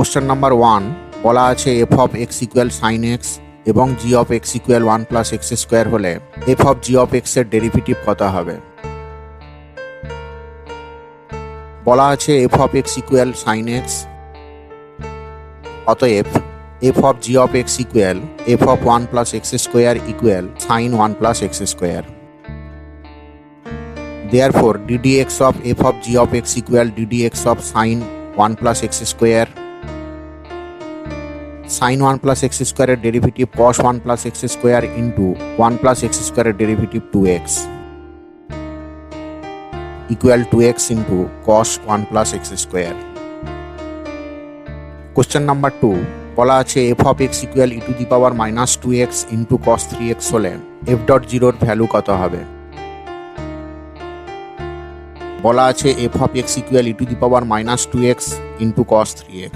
Question number 1 বলা আছে f of x equal sine x এবং g of x equal 1 plus x square হলে f of g of x এর derivative কত হবে। বলা আছে f of x equal sine x, অতএব f of g of x equal f of 1 plus x square equal sine 1 plus x square. Therefore, ddx of f of g of x equal ddx of sin 1 plus x square. Sin 1 plus x square derivative cos 1 plus x square into 1 plus x square derivative 2x equal 2x into cos 1 plus x square. Question number 2 বলা আছে f of x equal e to the power minus 2x into cos 3x হলে f dot 0 এর value কত হবে। বলা আছে f of x equal e to the power minus 2x into cos 3x.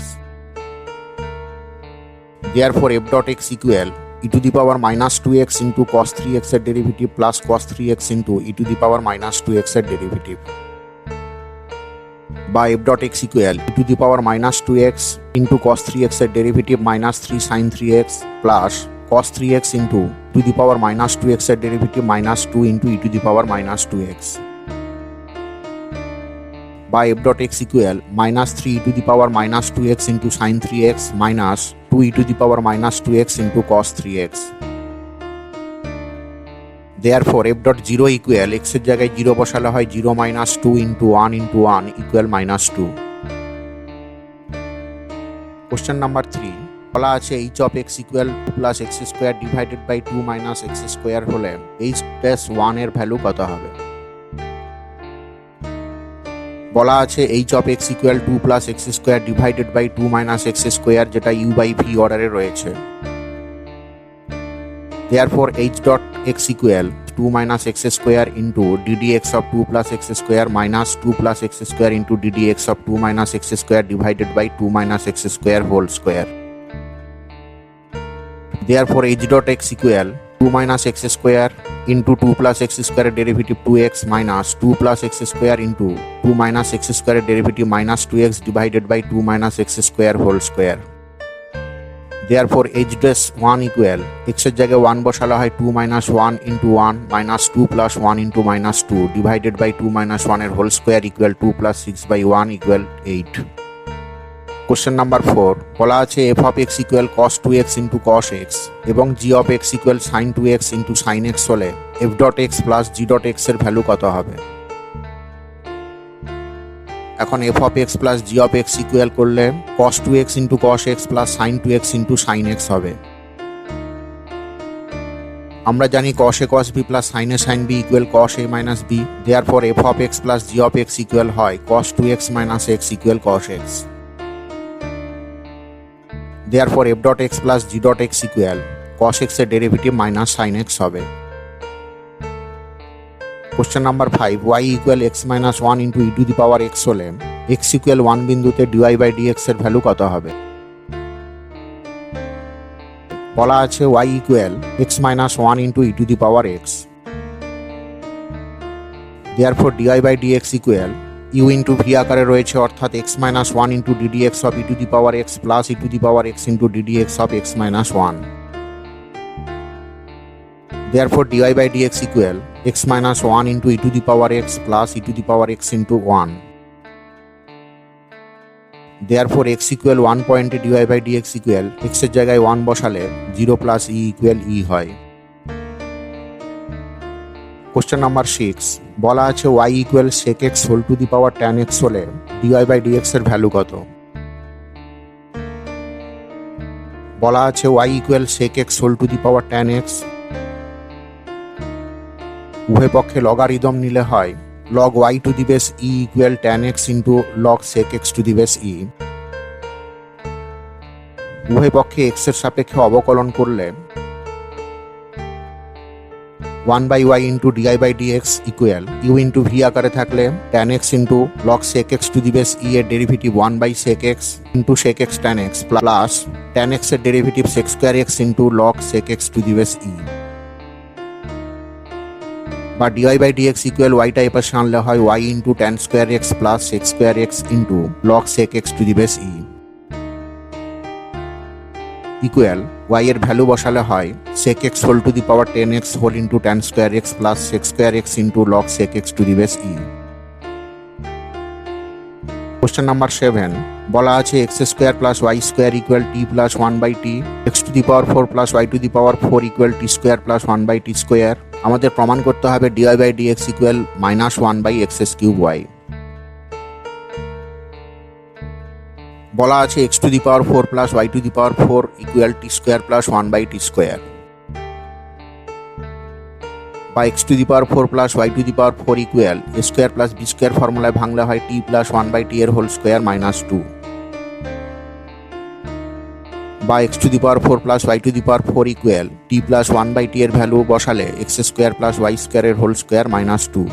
Therefore, f dot x equal e to the power minus 2x into cos 3x এর derivative plus cos 3x into e to the power minus 2x এর derivative, বা f dot x equal e to the power minus 2x into cos 3x এর derivative minus 3 sin 3x plus cos 3x into e to the power minus 2x এর derivative minus 2 into e to the power minus 2x, by f dot x equal minus 3 e to the power minus 2x into sin 3x minus 2 e to the power minus 2x into cos 3x. Therefore, f dot 0 equal x এর জায়গায় 0 বসালে হয় 0 minus 2 into 1 into 1 equal minus 2. Question number 3 বলা আছে h of x equal 2 plus x square divided by 2 minus x square হলে h plus 1 এর value কত হবে। বলা আছে h of x equal 2 plus x square divided by 2 minus x square যেটা u by v অর্ডারে রয়েছে। Therefore, h dot x equal 2 minus x square into ddx of 2 plus x square minus 2 plus x square into ddx of 2 minus x square divided by 2 minus x square whole square. Therefore, h dot x equal 2 minus x square into 2 plus x square derivative 2x minus 2 plus x square into 2 minus x square derivative minus 2x divided by 2 minus x square whole square. Therefore, h dash 1 equal x এর জায়গায় 1 বসালে হয় 2 minus 1 into 1 minus 2 plus 1 into minus 2 divided by 2 minus 1 এর whole square equal 2 plus 6 by 1 equal 8. Question number 4 বলা আছে f of x equal cos 2x into cos x এবং g of x equal sin 2x into sin x হলে f dot x plus g dot x এর value কত হবে। এখন f of x plus g of x equal করলে cos 2x into cos x plus sin 2x into sin x হবে। আমরা জানি cos a cos b plus sin a sin b equal cos a minus b. Therefore, f of x plus g of x equal হয় cos 2x minus x equal cos x. Therefore, f dot x plus g dot x equal cos x এর derivative minus sin x হবে। Question number 5 y equal x minus 1 into e to the power x হলে x equal 1 বিন্দুতে dy by dx এর value কত হবে। বলা আছে y equal x minus 1 into e to the power x. Therefore, dy by dx equal u into v আকারে রয়েছে অর্থাৎ x minus 1 into ddx of e to the power x plus e to the power x into ddx of x minus 1. Therefore, dy by dx equal x minus 1 into e to the power x plus e to the power x into 1. Therefore, x equal 1 পয়েন্টে dy by dx equal x এর জায়গায় 1 বসালে 0 plus e equal e হয়। Question number 6 বলা আছে y equal sec x whole to the power tan x হলে dy by dx এর value কত। বলা আছে y equal sec x whole to the power tan x, উভয় পক্ষে লগারিদম নিলে হয় log y to the base e equal tan x into log sec x to the base e. উভয় পক্ষে x এর সাপেক্ষে অবকলন করলে 1 by y into dy by dx equal u into v আকারে থাকলে tan x into log sec x to the base e এর derivative 1 by sec x into sec x tan x plus tan x এর derivative sec square x into log sec x to the base e, বা dy by dx equal y টা এপাশে আনলে হয় y into tan square x plus sec square x into log sec x to the base e. Equal Y এর value বসালে হয় sec x whole to the power 10x whole into tan square X plus sec square X into log sec x to the base E. Question number 7 বলা আছে X square plus Y square equal T plus 1/t, X to the power 4 plus Y to the power 4 equal T square plus 1/t square. আমাদের প্রমাণ করতে হবে dy by dx equal -1/x³ বলা আছে x to the power 4 plus Y to the power 4 equal T square plus 1/t square, বা x to the power 4 plus Y to the power 4 equal a square plus b square ফর্মুলায় ভাঙলে হয় টি plus 1/t এর whole square -2, বা x to the power 4 plus Y to the power 4 equal T plus 1/t এর value বসালে x square plus Y square এর whole square -2,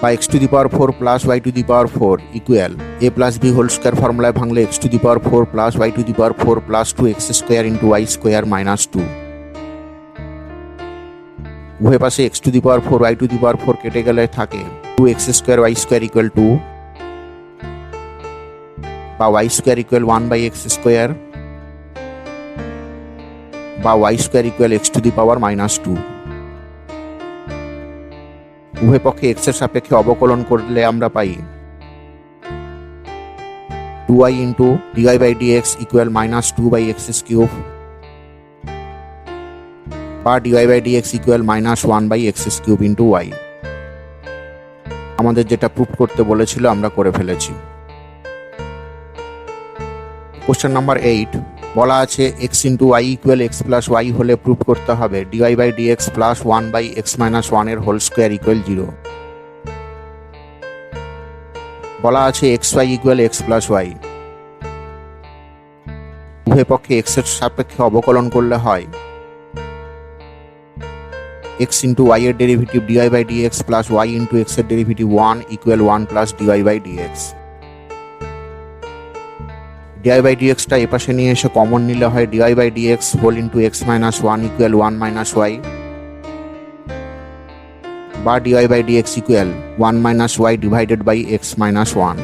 বা x to the power 4 plus Y to the power 4 equal a plus b whole square ফর্মুলায় ভাঙলে x to the power 4 plus Y to the power 4 plus 2x square into y square -2। উভয় পাশে x to the power 4 y to the power 4 কেটে গেলে থাকে 2x square Y square equal 2, বা y square equal 1/x square, বা y square equal x to the power -2। উভয় পক্ষে x এর সাপেক্ষে অবকলন করলে আমরা পাই 2y into dy by dx equal -2/x³ বা dy by dx equal -1/x³ into y. আমাদের যেটা প্রুফ করতে বলেছিল আমরা করে ফেলেছি। কোশ্চেন নাম্বার 8 বলা আছে x into Y equal x plus Y হলে প্রুফ করতে হবে dy by dx plus 1/x-1 এর হোল স্কোয়ার ইকুয়াল 0। বলা আছে x y equal x plus y, উভয় পক্ষে এক্স এর সাপেক্ষে অবকলন করলে হয় এক্স ইন্টু ওয়াই এর derivative dy by dx plus y into x এর derivative 1 equal 1 plus dy by dx. Dy by ডিএক্সটা এপাশে নিয়ে এসে কমন নিলে হয় dy by dx whole into x-1 equal 1 minus y, বা dy by dx equal 1 minus y divided by x-1।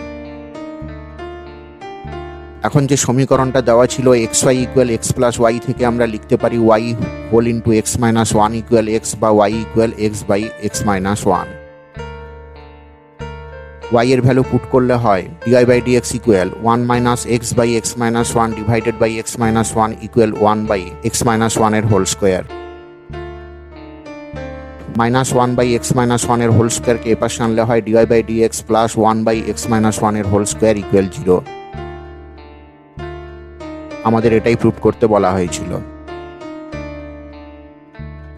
এখন যে সমীকরণটা দেওয়া ছিল x y equal x plus y থেকে আমরা লিখতে পারি y whole into x-1 equal x, বা y equal x by x-1। y এর ভ্যালু পুট করলে হয় dy by dx equal 1 minus x by x-1 divided by x-1 equal 1/x-1 এর whole square. -1/x-1 এর হোল স্কোয়ারকে এপাশে আনলে হয় dy by dx plus 1/x-1 এর হোল স্কোয়ার ইকুয়াল 0। আমাদের এটাই প্রুফ করতে বলা হয়েছিল।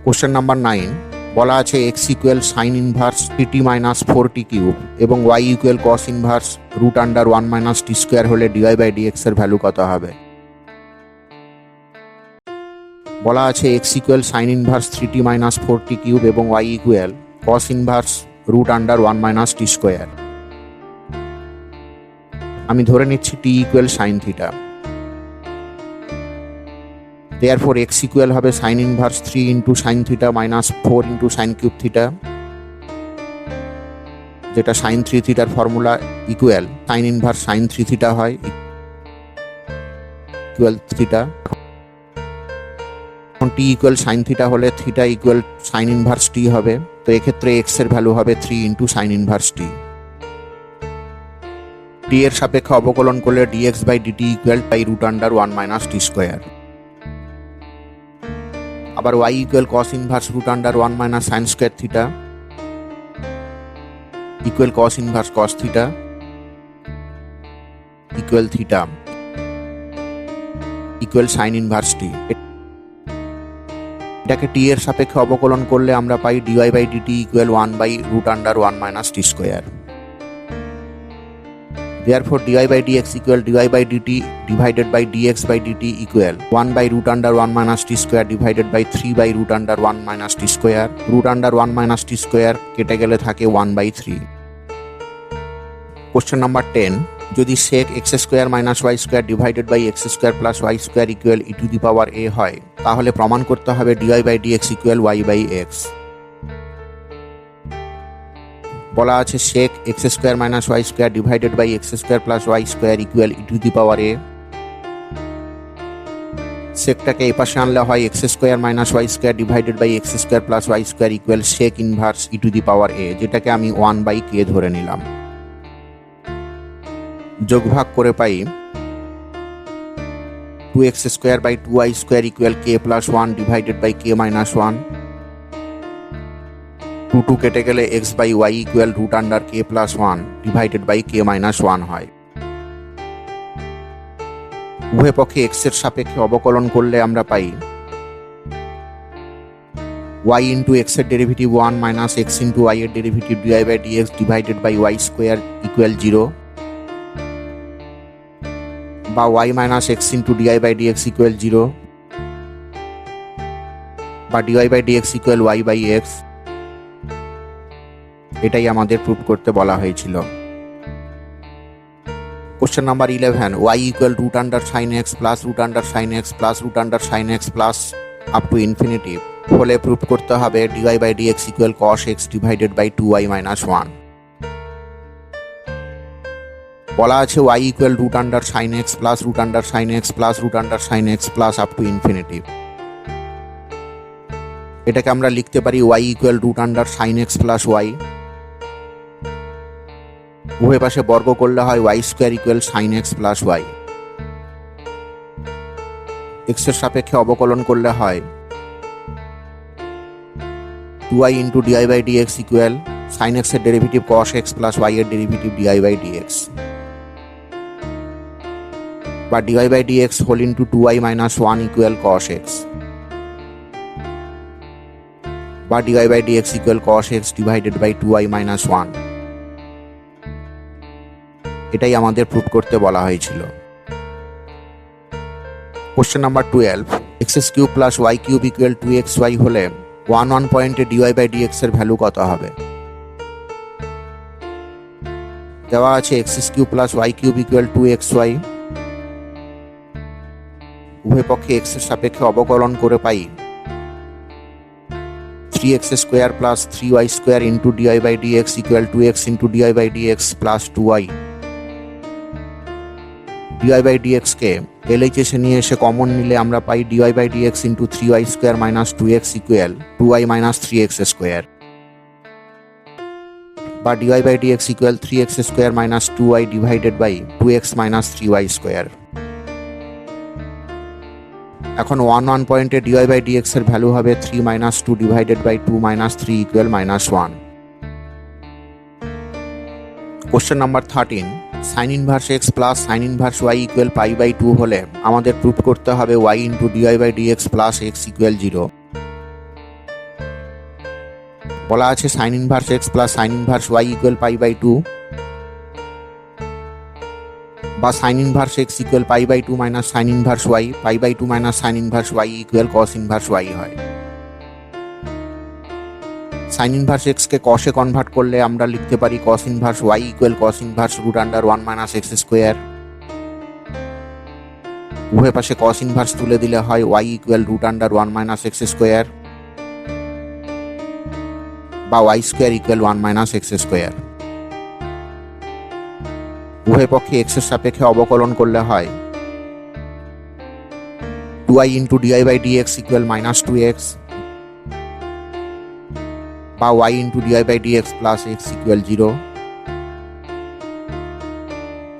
কোশ্চেন নাম্বার 9 বলা আছে x equal sine inverse t minus 4t cube এবং y equal cos inverse √1 minus টি স্কোয়ার হলে ডিওয়াই বাই ডিএক্স এর ভ্যালু কত হবে। বলা আছে x equal sine inverse 3t minus 4t cube এবং y equal cos inverse √1 minus টি square. আমি ধরে নিচ্ছি t equal sine theta, therefore x equal হবে sin inverse 3 into sine theta minus 4 into sine cube theta, যেটা sine 3 থিটার formula equal sine inverse sine 3 theta হয় equal theta. এখন T equal sine theta হলে theta equal sine inverse T হবে, তো এক্ষেত্রে X এর ভ্যালু হবে 3 into sine inverse T. T এর সাপেক্ষে অবকলন করলে D X by DT equal √1 minus T square. আবার y equal cos inverse √1 minus sine square theta equal cos ইনভার্স cos theta equal theta equal sine inverse t. এটাকে t এর সাপেক্ষে অবকলন করলে আমরা পাই dy by DT equal 1/√1 minus T square. Therefore dy by dx equal dy by dt divided by dx by dt equal 1/√1 minus t square divided by 3/√1 minus t square। √1 minus t square কেটে গেলে থাকে 1/3। Question number 10 যদি sec x square minus Y square divided by X square plus Y square equal E to the power a হয়, তাহলে প্রমাণ করতে হবে dy by dx equal y by x। বলা আছে sec x square minus Y square divided by X square plus Y square equal E to the power a, সেকটাকে এই পাশে আনলে হয় X square minus Y square divided by X square plus Y square equal sec inverse e to the power a, যেটাকে আমি 1/k ধরে নিলাম। যোগভাগ করে পাই 2x square by 2y square equal k plus 1 divided by k minus 1। 2 কেটে গেলে x by y equal root under k plus 1 divided by k minus 1 হয়। উভয় পক্ষে x এর সাপেক্ষে অবকলন করলে আমরা পাই y ইন্টু x এর derivative 1 minus x into y এর derivative dy by dx divided by y square equal 0, বা y minus x into dy by dx equal 0, বা dy by dx equal y by x। এটাই আমাদের proof করতে বলা হয়েছিল। Question number 11, y equal root under sine X plus root under sine X plus root under sine X plus up to infinity হলে proof করতে হবে dy by dx equal cos x divided by 2y minus 1। বলা আছে y equal root under sine X plus root under sine X plus root under sine X plus up to infinity. এটাকে আমরা লিখতে পারি y equal root under sine X plus y। উভয় পাশে বর্গ করলে হয় y square equal sine X plus y। X এর সাপেক্ষে অবকলন করলে হয় 2y into dy by dx equal sine x এর derivative cos x plus y এর ডেরিভেটিভ dy বাই dx, বা dy by dx whole into 2y minus 1 equal cos x, বা dy by dx equal cos x divided by 2y minus 1। এটাই আমাদের proof করতে বলা হয়েছিল। Question number 12, x cube plus Y cube equal 2xy হলে 1 পয়েন্টে dy by dx এর value কত হবে? দেওয়া আছে X cube plus Y cube equal 2xy। উভয় পক্ষে x এর সাপেক্ষে অবকলন করে পাই 3x square plus 3y square into dy by dx equal 2x into dy by dx plus 2y। dy by dx কে LHS এ নিয়ে এসে কমন নিলে আমরা পাই dy by dx into 3y square minus 2x equal 2y minus 3x square, বা dy by dx equal 3x square minus 2y divided by 2x minus 3y square. এখন 1 পয়েন্টে dy বাই dx এর value হবে 3 minus 2 divided by 2 minus 3 equal minus 1। Question number 13, sine inverse x plus sine inverse y equal pi by 2 হলে আমাদের proof করতে হবে y into dy by dx plus x equal 0। বলা আছে sine inverse x plus sine inverse y equal pi by 2, বা sine inverse x equal pi by 2 minus sine inverse y, pi by 2 minus sine inverse y equal cos inverse y হয়। Sine inverse x কে cos এ convert করলে আমরা লিখতে পারি cos inverse y equal cos inverse root under 1 minus x square. উভয় পাশে cos inverse তুলে দিলে হয় y equal root under 1 minus x square, বা y square equal 1 minus x square. উভয় পক্ষে x এর সাপেক্ষে অবকলন করলে হয় 2y into dy by dx equal minus 2x, বা y into dy by dx plus x equal 0।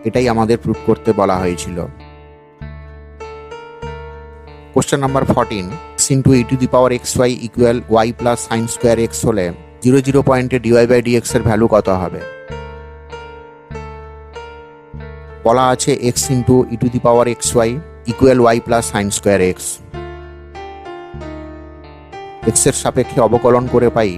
এটাই আমাদের প্রুফ করতে বলা হয়েছিল। Question number 14, x into e to the power xy equal y plus sine square x হলে 0 পয়েন্টে dy by dx এর value কত হবে? বলা আছে x into e to the power xy equal y plus sine square x। x এর সাপেক্ষে অবকলন করে পাই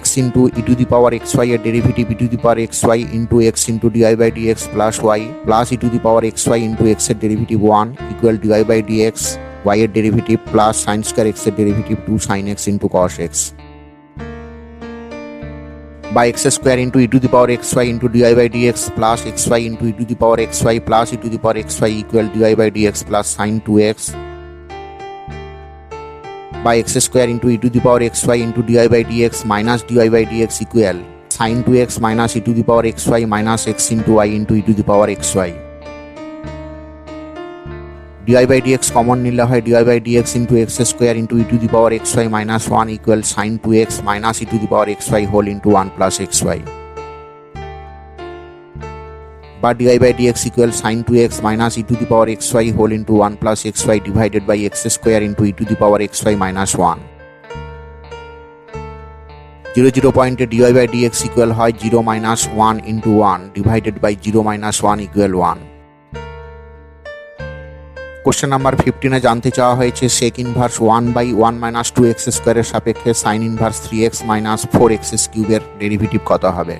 x into e to the power xy এর derivative e to the power xy into x into dy by dx plus y plus e to the power xy into x এর derivative 1 equal dy by dx y এর derivative plus sine square x এর derivative 2 sin x into cos x, বা x square into e to the power xy into dy by dx plus xy into e to the power xy plus e to the power xy equal dy by dx plus sin 2x, বা x square into e to the power xy into dy by dx minus dy by dx equal sin 2x minus e to the power xy minus x into y into e to the power xy। dy by dx common নিলে হয় dy by dx into x square into e to the power xy minus 1 equal sin 2x minus e to the power xy whole into 1 plus xy, বা dy by dx equal sin 2x minus e to the power xy whole into 1 plus xy divided by x square into e to the power xy minus 1. 0 পয়েন্টে dy by dx equal হয় 0 minus 1 into 1 divided by 0 minus 1 equal 1. Question number 15 এ জানতে চাওয়া হয়েছে sec inverse 1 by 1 minus 2x স্কয়ারের সাপেক্ষে sin inverse 3x minus 4x কিউবের derivative কত হবে।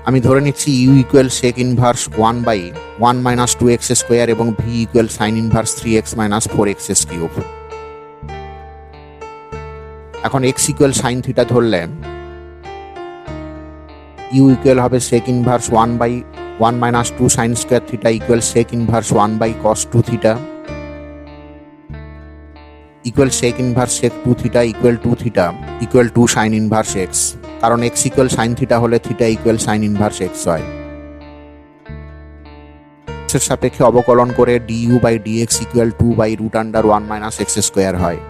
আমি ধরে নিচ্ছি u equal sec inverse 1 by 1 minus 2x square এবং v equal sin inverse 3x minus 4x cube. এখন x ইকুয়াল sin থিটা ধরলে u ইকুয়াল হবে sec inverse 1 by 1 minus 2 sin square theta equal sec inverse 1 by cos 2 theta equal sec inverse sec 2 theta equal 2 theta equal 2 sin inverse x, কারণ x equal sin theta হলে theta equal sin inverse x হয়। x এর সাপেক্ষে অবকলন করে du by dx equal 2 by root under 1 minus x square হয়।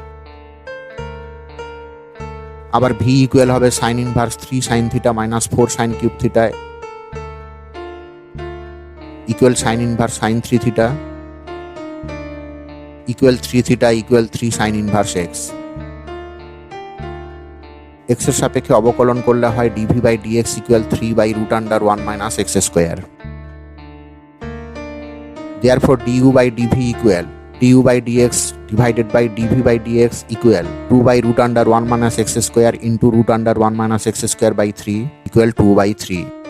আবার v equal হবে sin inverse 3 sin theta minus 4 sin cube theta equal sin inverse sin 3 theta equal 3 theta equal 3 sin inverse x. x এর সাপেক্ষে অবকলন করলে হয় dv by dx equal 3 by root under 1 minus x square. Therefore du by dv equal du by dx divided by dv by dx equal 2 by root under 1 minus x square into root under 1 minus x square by 3 equal 2 by 3.